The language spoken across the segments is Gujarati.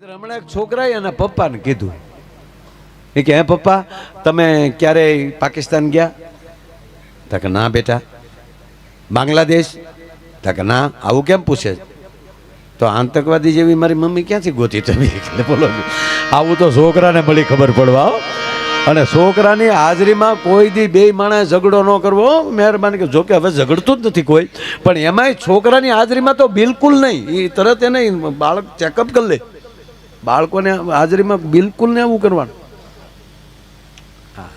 હમણાં એક છોકરાએ એના પપ્પાને કીધું કે હે પપ્પા તમે ક્યારેય પાકિસ્તાન ગયા? તા કે ના બેટા. બાંગ્લાદેશ? તા કે ના. આવું કેમ પૂછે? તો આતંકવાદી જેવી મારી મમ્મી ક્યાંથી ગોતી તમે? એટલે બોલો, આવું તો છોકરાને મળી ખબર પડવા. અને છોકરાની હાજરીમાં કોઈ દી બે માણસ ઝઘડો ન કરવો, મહેરબાની. કે જોકે હવે ઝઘડતું જ નથી કોઈ, પણ એમાંય છોકરાની હાજરીમાં તો બિલકુલ નહીં. એ તરત એને બાળક ચેકઅપ કરી લે. બાળકોને હાજરીમાં બિલકુલ ને એવું કરવાનું. હા,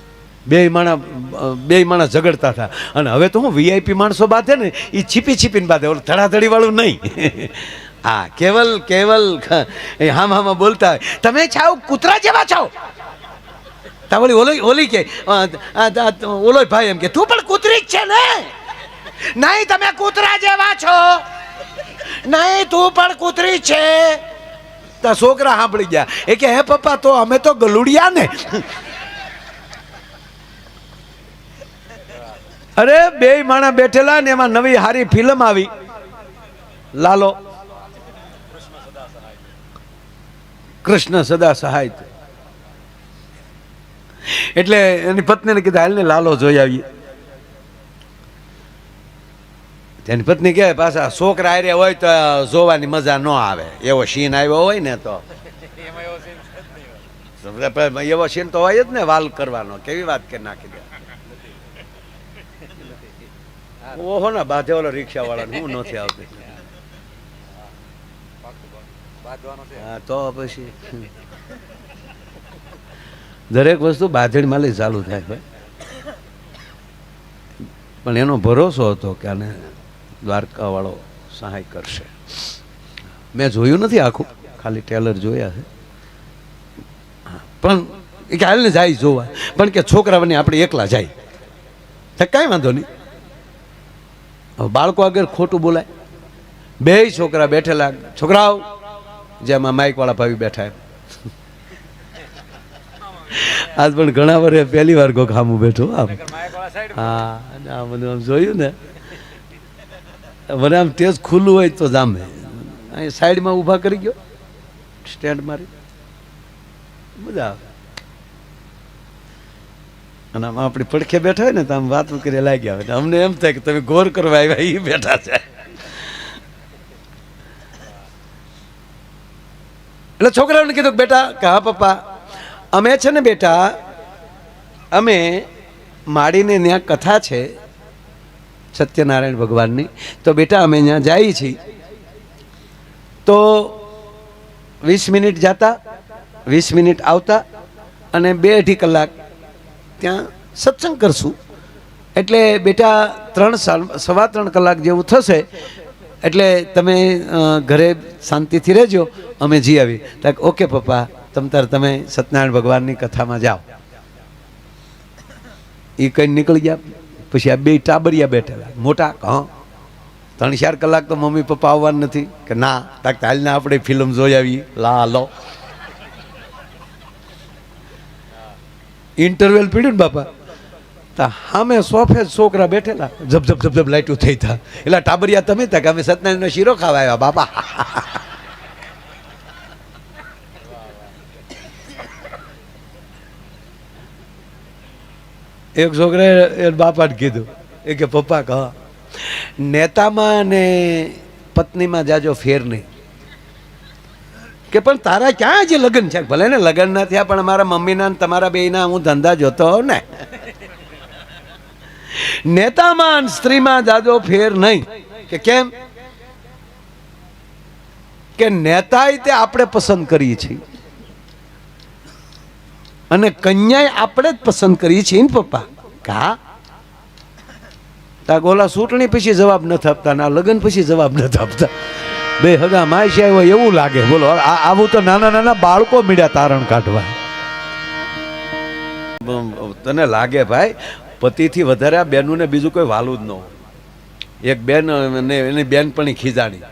બે માણસ ઝઘડતા હતા. અને હવે તો હું વીઆઈપી માણસો બાંધે ને એ છીપી છીપીને બાંધે, ઓલું ધડાધડી વાળું નહીં. હા, કેવલ હામાં બોલતા હોય, તમે છાવ કૂતરા જેવા છો. ઓલી કે ઓલો ભાઈ એમ કે તું પણ કૂતરી જ છે ને? નહીં, તમે કૂતરા જેવા છો. નહીં, તું પણ કૂતરી છે. છોકરા સાંભળી ગયા. એ કે હે પપ્પા તો અમે તો ગલુડિયા ને. અરે બે માણસ બેઠેલા ને એમાં નવી હારી ફિલ્મ આવી, લાલો કૃષ્ણ સદા સહાય. એટલે એની પત્નીને કીધું હાલ ને લાલો જોઈ આવીએ. તેની પત્ની કહે પાછા છોકરા હારે હોય તો જોવાની મજા ન આવે. એવો સીન આવ્યો હોય ને તો એવો સીન તો હોય જ ને, વાલ કરવાનો. કેવી વાત કરી નાખી દે. ઓહો ને બાધે ઓલો રિક્ષા વાળા હું નથી આવતી. હા તો પછી દરેક વસ્તુ બાંધણીમાં લઈ ચાલુ થાય ભાઈ. પણ એનો ભરોસો હતો કે આને દ્વારકા વાળો સહાય કરશે. મેં જોયું નથી આખું, ખાલી ટેલર જોયા છે. પણ એ કે હાલને જાય જોવા, પણ કે છોકરાઓને આપણે એકલા જાય તો કાંઈ વાંધો નહીં. બાળકો આગળ ખોટું બોલાય. બે છોકરા બેઠેલા, છોકરાઓ જેમાં માઇક વાળા ભાઈ બેઠા. આજ પણ ઘણા વર્ષે પહેલી વાર કોઈ ખામું બેઠું. આમ હા, બધું આમ જોયું ને, મને આમ તેજ ખુલ્લું હોય તો જામે. અહીં સાઈડમાં ઊભા કરી ગયો, સ્ટેન્ડ મારી, મજા આવે. અને આમ આપણી પડખે બેઠા હોય ને તો આમ વાતો કરી લાગ્યા હોય. અમને એમ થાય કે તમે ગોર કરવા આવ્યા એ બેઠા છે. એટલે છોકરાઓને કીધું બેટા કે હા પપ્પા અમે છે ને બેટા, અમે માડીને ત્યાં કથા છે સત્યનારાયણ ભગવાનની, તો બેટા અમે ત્યાં જઈએ છીએ. તો 20 મિનિટ જતા 20 મિનિટ આવતા અને 2-2.5 કલાક ત્યાં સત્સંગ કરશું. એટલે બેટા 3-3.25 કલાક જેવું થશે. એટલે તમે ઘરે શાંતિથી રહેજો, અમે જી આવી. ઓકે પપ્પા, તમે સત્યનારાયણ ભગવાનની કથામાં જાઓ. એ કઈ નીકળી ગયા. પછી આ બે ટાબરિયા બેઠેલા મોટા, હા 3-4 કલાક તો મમ્મી પપ્પા આવવાનું નથી. કે ના, હાલને આપણે ફિલ્મ જોઈ આવીએ. લાલો ઇન્ટરવેલ પીડ્યું ને બાપા, તા સામે સોફે છોકરા બેઠેલા, જબ લાઈટું થઈ તા. એટલે ટાબરિયા તમે હતા કે અમે સત્યનારાયણનો શીરો ખાવા આવ્યા બાપા. એક છોકરાએ બાપાને કીધું, એ કે પપ્પા કહા નેતામાં ને પત્નીમાં જાજો ફેર નહીં. કે પણ તારા ક્યાં જે લગ્ન છે? ભલે ને લગ્ન ના થયા, પણ મારા મમ્મીના ને તમારા બેયના હું ધંધા જોતો હોઉં ને. નેતામાં સ્ત્રીમાં જાજો ફેર નહીં. કે કેમ? કે નેતા તે આપણે પસંદ કરીએ છીએ અને કન્યા આપણે જ પસંદ કરીએ છીએ ને પપ્પા. કા તા ગોલા ચૂંટણી પછી જવાબ નથી આપતા, ના લગ્ન પછી જવાબ નથી આપતા. બે હગા માય હોય એવું લાગે. બોલો, આવું તો નાના બાળકો મીડ્યા તારણ કાઢવા. તને લાગે ભાઈ પતિથી વધારે આ બેનને બીજું કોઈ વાલું જ ન હોય. એક બેન ને એની બેનપણી ખીજાણી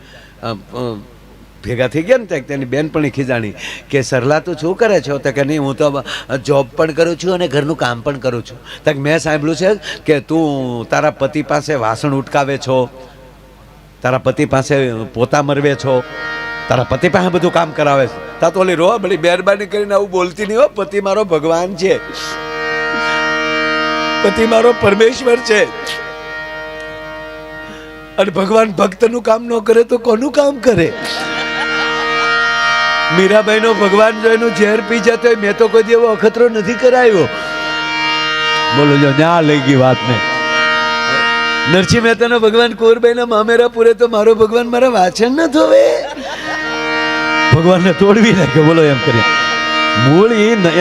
ભેગા થઈ ગયા ને, તેની બેનપણી ખીજાણી કે સરલા તું શું કરે છો? તો કે નહીં, હું તો જોબ પણ કરું છું અને ઘરનું કામ પણ કરું છું. તક મેં સાંભળ્યું છે કે તું તારા પતિ પાસે વાસણ ઉટકાવે છો, તારા પતિ પાસે પોતા મરવે છો. તારા પતિ પાસે બધું કામ કરાવે છે. તા તો ઓલી રો બધી મહેરબાની કરીને આવું બોલતી નહીં હો. પતિ મારો ભગવાન છે, પતિ મારો પરમેશ્વર છે. અને ભગવાન ભક્તનું કામ ન કરે તો કોનું કામ કરે? મીરાબાઈ નો ભગવાન જો એનું ઝેર પી જતો હોય, મેં તો કોઈ એવો અખતરો નથી કરાયો. બોલો જો ન્યા લઈ ગઈ વાત ને. નરસિંહ મહેતાનો ભગવાન કુંવરબાઈના મામેરા પૂરે તો મારો ભગવાન મારા વાચન ન ધોવે. ભગવાનને તોડવી નાખ્યો. બોલો એમ કરી મૂળ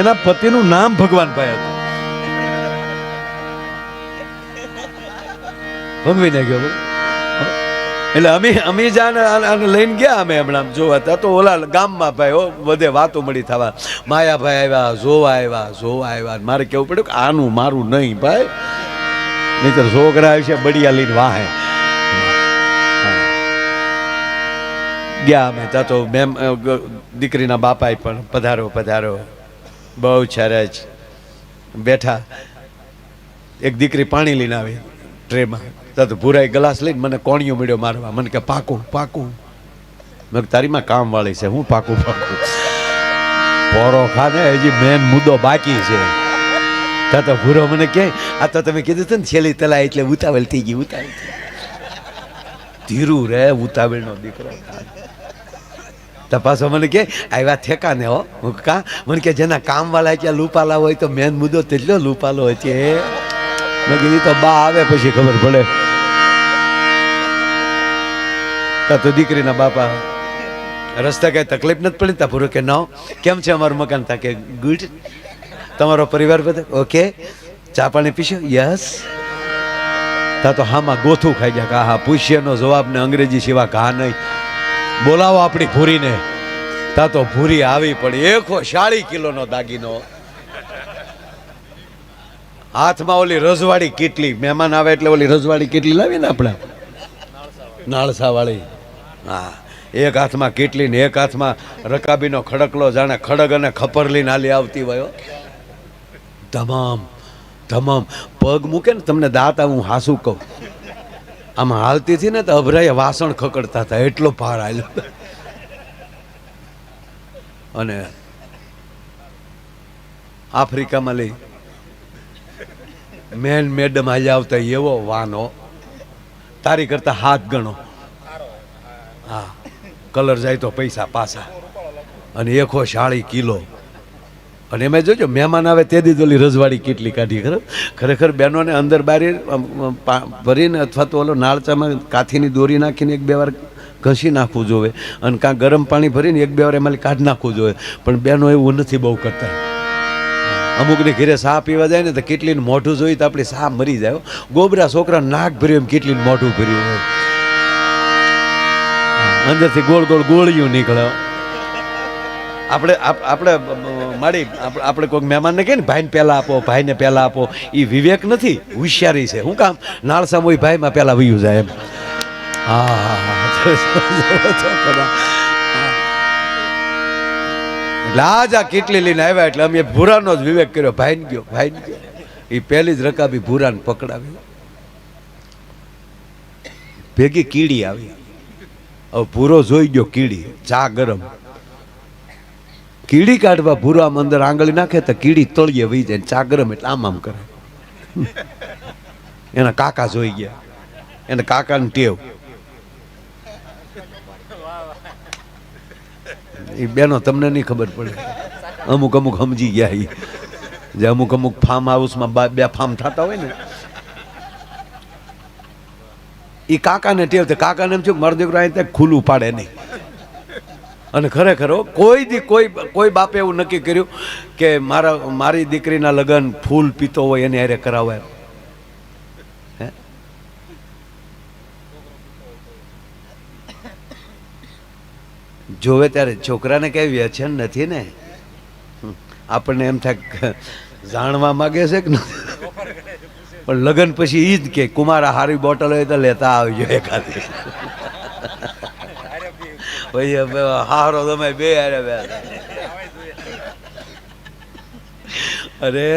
એના પતિનું નામ ભગવાન ભાઈ હતું. ભગવી નાખ્યો. બોલો એટલે અમે જાણ લઈને ગયા. અમે હમણાં જોવા હતા તો ઓલા ગામમાં ભાઈ બધે વાતો મળી થવા. માયાભાઈ આવ્યા, જોવા આવ્યા. મારે કેવું પડ્યું કે આનું મારું નહીં ભાઈ, નહીતર છોકરા આવશે બળિયા લઈને વાહે. ગયા અમે ત્યાં તો મેમ દીકરીના બાપાએ પણ પધારો બહુ સરસ બેઠા. એક દીકરી પાણી લઈને આવી ટ્રેમાં. તો ભૂરાઈ ગ્લાસ લઈને મને કોણિયો મળ્યો મારવા. મને કે પાકું. મેં તારીમાં કામ વાળી છે, હું પાકું. પોરો ખાને હજી મેન મુદ્દો બાકી છે. ત્યાં તો ભૂરો મને કે આ તો તમે કીધું હતું ને છેલ્લી તલા એટલે ઉતાવળ થઈ ગઈ. ધીરું રે ઉતાવળ નો દીકરો. તપાસો મને કે આવ્યા ઠેકાને હો. હું કા મને કે જેના કામ વાળા ત્યાં લૂપાલા હોય તો મેન મુદ્દો તેટલો લૂપાલો હોય છે. મેં કીધું તો બા આવે પછી ખબર પડે. તો દીકરીના બાપા રસ્તા કઈ તકલીફ નથી પડી. તા પૂરો કે ના કેમ છે અમારું મકાન? તા કે ગુડ. તમારો પરિવાર બધા ઓકે? ચા પાણી પીશો? યસ. તા તો હામાં ગોથું ખાઈ ગયા. કા હા પૂછ્યનો જવાબ ને અંગ્રેજી સિવા કા નહીં. બોલાવો આપણી ભૂરીને. તા તો ભૂરી આવી પડી. 140 કિલોનો દાગીનો હાથમાં. ઓલી રજવાડી કીટલી, મહેમાન આવે એટલે ઓલી રજવાડી કીટલી લાવી ને આપણે નાળસા વાળી. હા, એક હાથમાં કીટલી ને એક હાથમાં રકાબીનો ખડકલો, જાણે ખડગ અને ખપર લઈને હાલી આવતી હોય. તમામ પગ મૂકે ને તમને દાંત હું હાસું કહું, આમાં હાલતી હતી ને તો અભરાય વાસણ ખકડતા હતા, એટલો ભાર હાલ્યો. અને આફ્રિકામાં લઈ મેડમ હાલ્યા આવતા એવો વાનો, તારી કરતા હાથ ગણો. હા, કલર જાય તો પૈસા પાછા. અને 140 કિલો. અને એમાં જોજો મહેમાન આવે તે દી ઓલી રજવાડી કેટલી કાઢી. ખરેખર બહેનોને અંદર બારી ભરીને અથવા તો ઓલો નાળચામાં કાથીની દોરી નાખીને 1-2 વાર ઘસી નાખવું જોઈએ. અને કાં ગરમ પાણી ભરીને 1-2 વાર એમાં કાઢી નાખવું જોઈએ. પણ બહેનો એવું નથી બહુ કરતા. અમુકને ઘરે સા પીવા જાય ને તો કેટલીને મોઢું જોઈ તો આપણી સા મરી જાય. ગોબરા છોકરા નાક ભર્યું એમ કેટલીને મોઢું ભર્યું હોય, અંદરથી ગોળ ગોળિયું નીકળે. આપણે મારી આપણે કોઈક મહેમાનને કહે ને ભાઈને પહેલા આપો, એ વિવેક નથી, હોશિયારી છે. શું કામ? નાળસા મોઈ ભાઈમાં પહેલા વયું જાય એમ. હા. એટલે આજ આ કેટલી લઈને આવ્યા એટલે અમે ભૂરાનો જ વિવેક કર્યો. ભાઈ ગયો. એ પહેલી જ રકાબી ભૂરાને પકડાવી. ભેગી કીડી આવી. હવે ભૂરો જોઈ ગયો કીડી, ચા ગરમ. કીડી કાઢવા ભૂરો આમ અંદર આંગળી નાખે તો કીડી તળિયે વહી જાય. ચા ગરમ એટલે આમ કરે. એના કાકા જોઈ ગયા. એને કાકાની ટેવ. એ બેનો તમને નહીં ખબર પડે, અમુક સમજી ગયા. જે અમુક ફાર્મ હાઉસમાં 2 ફાર્મ થતા હોય ને, એ કાકાને ટેવ. કાકાને એમ થયું મારો દીકરો અહીં ખુલ્લું પાડે નહીં. અને ખરેખર કોઈ બાપે એવું નક્કી કર્યું કે મારી દીકરીના લગ્ન ફૂલ પીતો હોય એને હારે કરાવાય. જોવે ત્યારે છોકરાને કઈ વ્યસન નથી ને. આપણને એમ થાય જાણવા માગે છે કે પણ લગ્ન પછી ઈ જ કે કુમારા હારી બોટલ હોય તો લેતા આવજો એકાદી. પછી હારો તમે બે અરે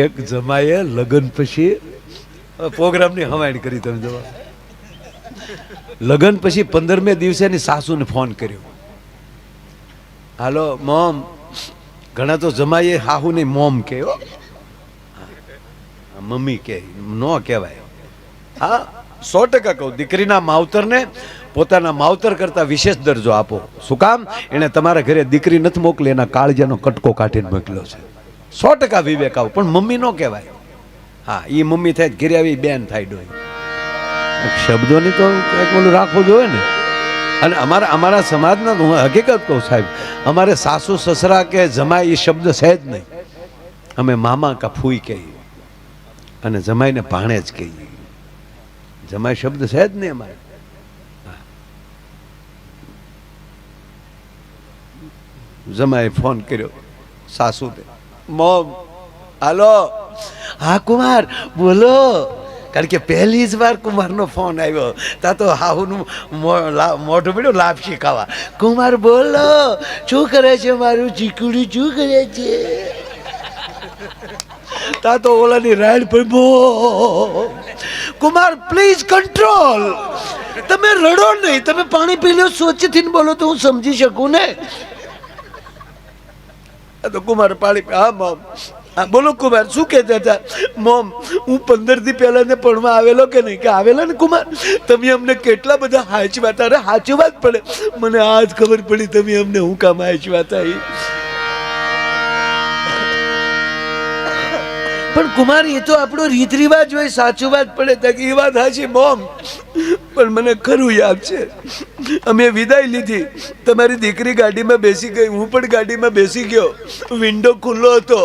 એક જમાએ લગ્ન પછી પ્રોગ્રામની હમાયણ કરી. તમે જોવા લગ્ન પછી 15મે દિવસે એની સાસુને ફોન કર્યો, હાલો મોમ. ઘણા તો જમાઈએ હાહુને મોમ કહે, મમ્મી કે ન કહેવાય. હા 100% કહું, દીકરીના માવતરને પોતાના માવતર કરતા વિશેષ દરજ્જો આપો. શું કામ? એને તમારા ઘરે દીકરી નથી મોકલી, એના કાળજાનો કટકો કાઢીને મોકલ્યો છે. 100% વિવેક આવો, પણ મમ્મી ન કહેવાય. હા એ મમ્મી થાય ઘરે આવી બેન થાય ડોય. શબ્દોની તો કંઈક ઓલું રાખવું જોઈએ ને. અને અમારા સમાજના હું હકીકત કહું સાહેબ, અમારે સાસુ સસરા કે જમાઈ એ શબ્દ છે જ નહીં. અમે મામા કા ફૂઈ કહીએ અને જમાઈને ભાણે જ કહીએ. જમાઈ શબ્દ છે જ નહીં અમારે. જમાએ ફોન કર્યો સાસુને, મોમ હાલો. હા કુમાર બોલો. કારણ કે પહેલી જ વાર કુમારનો ફોન આવ્યો તા તો હાહુનું મોઢું પડ્યું લાપસી ખાવા. કુમાર બોલો, શું કરે છે મારું ચીકુડી, શું કરે છે? તા તો ઓલાની રાઈડ પર બો. કુમાર પ્લીઝ કંટ્રોલ, તમે રડો નહીં, તમે પાણી પી લો, સોચથી બોલો તો હું સમજી શકું ને. તો કુમાર પાણી, હા મોમ. હા બોલો કુમાર, શું કહેતા હતા? મોમ હું 15 દી પહેલા ને પણમાં આવેલો કે નહીં? કે આવેલા ને કુમાર. તમે અમને કેટલા બધા હાચવા. તારે હાચવા જ પડે. મને આજ ખબર પડી તમે અમને હું કામ હાચવા હતા. પણ કુમાર એ તો આપણો રીત રિવાજ હોય, સાચું વાત પડે. એ વાત હાચી મોમ, પણ મને ખરું યાદ છે અમે વિદાય લીધી, તમારી દીકરી ગાડીમાં બેસી ગઈ, હું પણ ગાડીમાં બેસી ગયો, વિન્ડો ખુલ્લો હતો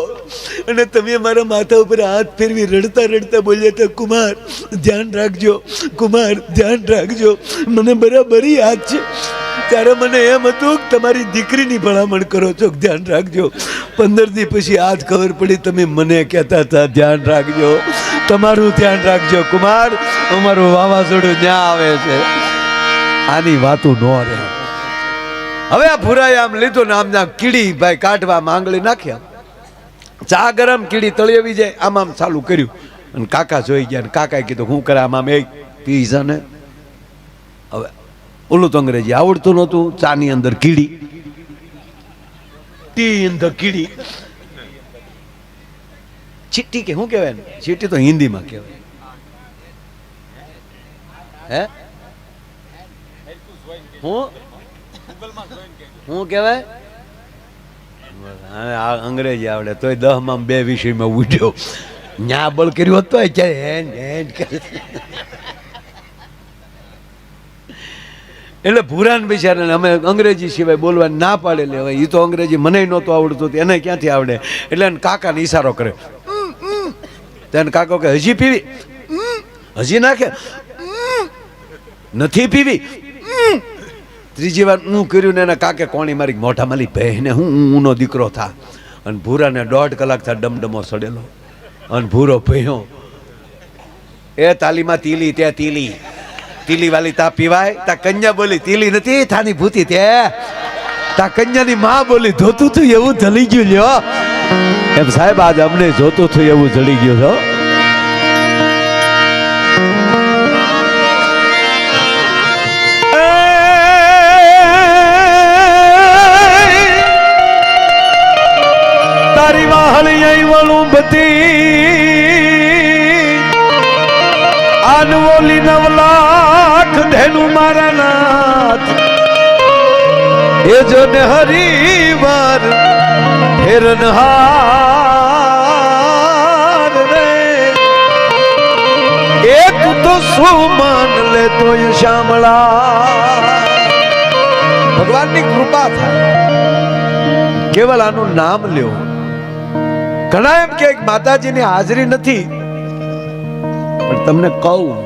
અને તમે મારા માથા ઉપર હાથ ફેરવી રડતા રડતા બોલ્યા હતા, કુમાર ધ્યાન રાખજો, કુમાર ધ્યાન રાખજો. મને બરાબર યાદ છે. ત્યારે મને એમ હતું કે તમારી દીકરીની ભલામણ કરો છો, ધ્યાન રાખજો. 15 દી પછી આજ ખબર પડી તમે મને કહેતા હતા ધ્યાન રાખજો. તમારું ધ્યાન રાખજો કુમાર, અમારું વાવાઝોડું ત્યાં આવે છે. આની વાતું ન રહે. હવે આ ભૂરાએ આમ લીધો ને આમ કીડી ભાઈ કાઢવા આંગળી નાખ્યા, ચા ગરમ, કીડી તળિયેવી જાય, આમ ચાલુ કર્યું. અને કાકા જોઈ ગયા ને કાકાએ કીધું હું કરે આમ એક પીઝા ને. હવે ઓલું તો અંગ્રેજી આવડતું નહોતું. ચાની અંદર કીડી, ટી ઇન ધ કીડી, ચીટી કે શું કહેવાય ને? ચીટી તો હિન્દીમાં કહેવાય. હે હું કહેવાય? અંગ્રેજી આવડે તોય 10માં 2 વિષયમાં ઉઠ્યો. ન્યા બળ કર્યું હોત તો હેન્ડ હેન્ડ કરે. એટલે ભૂરાન બિચારાને અમે અંગ્રેજી સિવાય બોલવાની ના પાડેલી. હવે એ તો અંગ્રેજી મને નહોતું આવડતું, એને ક્યાંથી આવડે? એટલે કાકાને ઈશારો કરે. તેને કાકો કે હજી પીવી? હજી નાખે? નથી પીવી? ત્રીજી વાર હું કર્યું ને એના કાકે કોણી મારી મોઢા માલી બહેને હું દીકરો થા. અને ભૂરાને 1.5 કલાક થા ડમડમો સડેલો. અને ભૂરો ભયો એ તાલીમાં તીલી તે તીલી, તીલી વાલી તા પીવાય? તા કન્યા બોલી તીલી નથી થાની ભૂતી તે. તા કન્યાની માં બોલી ધોતું થયું એવું જલી ગયું લ્યો. એમ સાહેબ આજ અમને જોતું થયું એવું જડી ગયું છો. તારી વાહળી અહીં વળું બતી આનવોલી 9 લાખ ધેનું મારા નાથ એ જો ને હરિવાર ફેરનહાર રે એક તો સુમાન લે તોય શામળા. ભગવાનની કૃપા થાય, કેવલ આનું નામ લ્યો. ઘણા એમ કે માતાજીની હાજરી નથી, પણ તમને કહું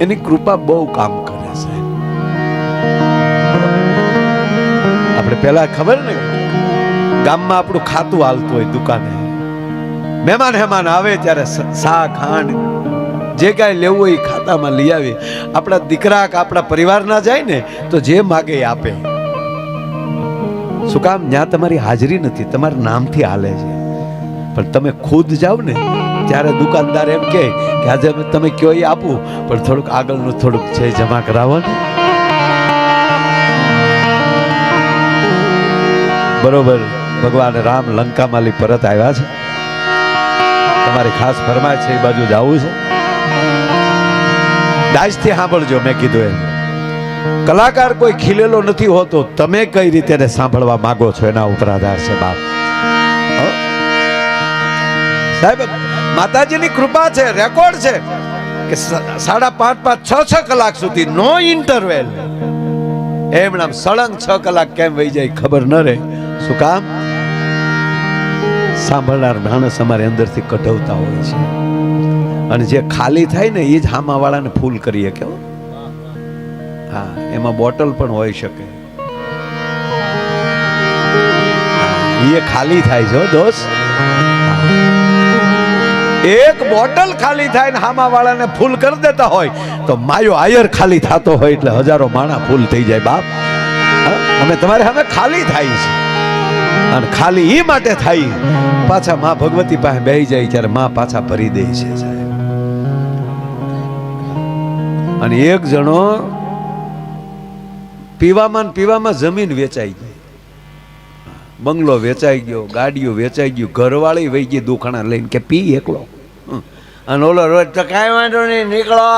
એની કૃપા બહુ કામ કરે છે. આપણે પેલા ખબર ને ગામમાં આપણું ખાતું હાલતું હોય દુકાને, મહેમાન આવે ત્યારે સા ખાંડ જે કાંઈ લેવું હોય એ ખાતામાં લઈ આવી. આપણા દીકરા કે આપણા પરિવાર ના જાય ને તો જે માગે એ આપે. શું કામ? ત્યાં તમારી હાજરી નથી, તમારા નામથી હાલે છે. પણ તમે ખુદ જાઓ ને ત્યારે દુકાનદાર એમ કહે કે આજે તમે કયો એ આપું, પણ થોડુંક આગળનું થોડુંક છે જમા કરાવો ને. બરોબર ભગવાન રામ લંકામાં પરત આવ્યા છે, તમારી ખાસ ફરમાય છે એ બાજુ જવું છે. દાજથી સાંભળજો, મેં કીધું એમ કલાકાર કોઈ ખીલેલો નથી હોતો, તમે કઈ રીતે એને સાંભળવા માંગો છો એના ઉપર આધાર છે બાપ. સાહેબ માતાજીની કૃપા છે, રેકોર્ડ છે કે 5.5, 6 કલાક સુધી નો ઇન્ટરવેલ. એમ નામ સળંગ 6 કલાક કેમ વહી જાય ખબર ન રહે. શું કામ? સાંભળનાર માણસ અમારી અંદરથી કઢવતા હોય છે, અને જે ખાલી થાય ને એ જ હામાવાળાને ફૂલ કરીએ કેવો. હા, એમાં બોટલ પણ હોઈ શકે, એ ખાલી થાય છે દોસ્ત. એક બોટલ ખાલી થાય ને હામાવાળાને ફૂલ કરી દેતા હોય તો માયો આયર ખાલી થતો હોય એટલે હજારો માણા ફૂલ થઈ જાય બાપ. અમે તમારે હવે ખાલી થાય છે, અને ખાલી એ માટે થાય પાછા માં ભગવતી પાસે બેહી જાય ત્યારે માં પાછા ભરી દે છે સાહેબ. અને એક જણો પીવામાં જમીન વેચાઈ ગઈ, બંગલો વેચાઈ ગયો, ગાડીઓ વેચાઈ ગયું, ઘરવાળી વહી ગઈ દુખાણા લઈને કે પી એકલો. અને ઓલો રોજ તો કાંઈ વાંધો નહીં નીકળો.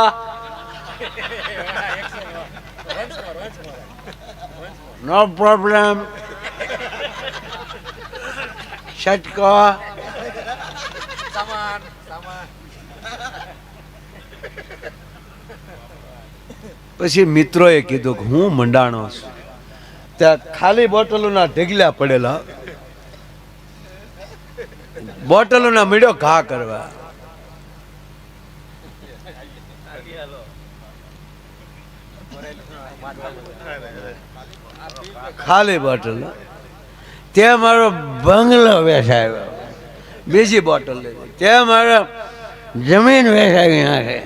નો પ્રોબ્લેમ. છટકો પછી મિત્રોએ કીધું કે હું મંડાણો છું. ત્યાં ખાલી બોટલોના ઢગલા પડેલા, બોટલોના મીડ્યો ઘા કરવા. ખાલી બોટલ, ત્યાં મારો બંગલો વેચાયો, બીજી બોટલ લીધી, ત્યાં મારો જમીન વેચાવી નાખે,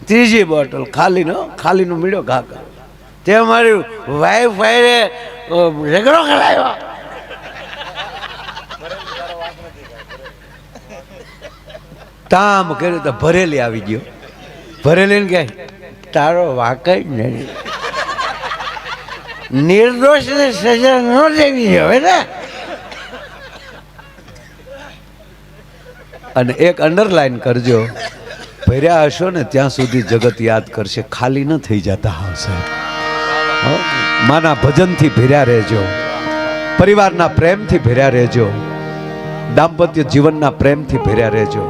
ત્રીજી બોટલ ખાલીનો મીડો ઘા કરો. ત્યાં મારી વાઈફ આયરે ઝઘડો કરાયો. તામ કર્યું તો ભરેલી આવી ગયો. ભરેલી ને કે તારો વાક જ નહીં, નિર્દોષ ને સજા ન દેવી હવે ને. અને એક અંડરલાઈન કરજો, ભર્યા હશો ને ત્યાં સુધી જગત યાદ કરશે, ખાલી ન થઈ જતા હશે. માના ભજનથી ભર્યા રહેજો, પરિવારના પ્રેમથી ભર્યા રહેજો, દાંપત્ય જીવનના પ્રેમથી ભર્યા રહેજો.